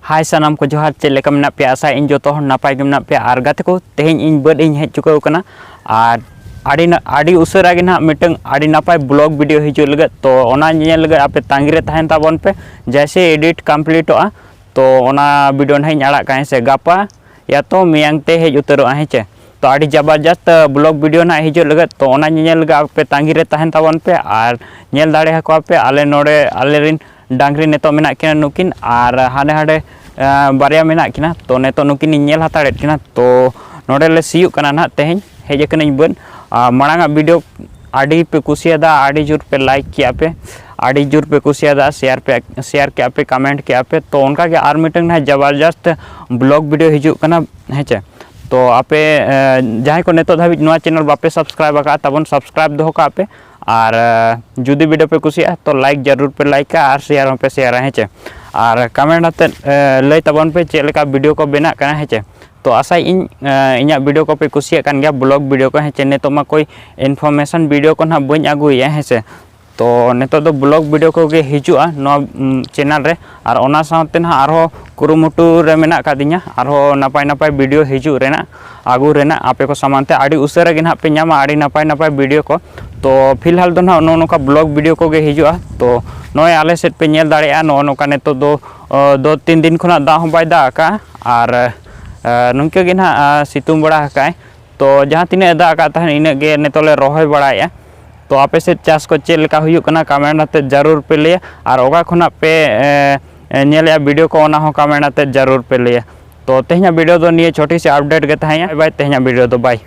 हाय सानाम को जोहार चेलेका मेना पे आशा इन जो नपाय गे मेना पे आर गाते को तेहेन इन बर्ड इन हेज चुकाव कना आर आड़ी उसरा गे ना मिटंग आड़ी नपाय ब्लॉग वीडियो हिजु लगत तो ओना नेल लगत आपे तांगी रे तहन ताबन पे जैसे एडिट कंप्लीटोआ तो ओना वीडियो नहीं आड़ा का से गापा या तो मियांग ते हेज उतरोआ हेचे तो आड़ी जबरदस्त ब्लॉग वीडियो ना हिजु लगत तो ओना नेल लगत आपे तांगी रे तहन ताबन पे आर नेल दाड़े हको पे आले नोडे आले रिन डांगरी नेतो मेना किना नुकिन आर हाने हाडे बारिया मेना किना तो नेतो नुकिन नेल हाताड़े किना तो नोडे ले सियुक कना ना तेहेन हेज कना बन मांगा वीडियो आड़ी पे कुसियादा आड़ी जोर पे लाइक किया पे आड़ी जोर पे कुसियादा शेयर किया पे कमेंट किया पे तो उनका के आर मीटिंग ना जबरदस्त ब्लॉग वीडियो हिजु कना हेचे तो आपे जहाँ को नेतो धाबी नवा चैनल बापे सब्सक्राइब का तबन सब्सक्राइब दो का पे और जुदी वीडियो पे कुसिया तो लाइक जरूर पे लाइक और शेयर पे शेयर हेचे और कमेंट आते लय तबन पे चेलेका वीडियो को बेना कना हेचे तो आशा इन इना वीडियो को पे कुसिया कान गया ब्लॉग वीडियो को हेचे नेतो मा कोई इन्फॉर्मेशन वीडियो को ना बन आगुया हेसे तो नेतो दो ब्लॉग वीडियो को गे हिजुआ नो चैनल रे और ओना साथे ना आरो कुरुमुटु रे मेना कादिnya आरो नापाय नापाय वीडियो हिजु रेना आगु रेना आपे को समानते आड़ी उसरे गे ना पे न्यामा आड़ी नापाय नापाय वीडियो को तो फिलहाल दो ना नोका ब्लॉग वीडियो को गे हिजुआ तो नोय आले सेट पे नेल दाड़ेया नोका नेतो दो तीन दिन खुना दा हो बाय दा का और नुंके गे ना सितुंग बड़ा हकाय तो जहां तिने दा का तहन इने गे नेतोले रोहय बड़ाया तो आपे से चाष को चेल का हुई कना कमेंट आते जरूर पे लिया और ओगा खुना पे नेल वीडियो को ओना हो कमेंट आते जरूर पे लिया तो तेहना वीडियो दो निये छोटी सी अपडेट गे तहाया बाय तेहना वीडियो दो बाय।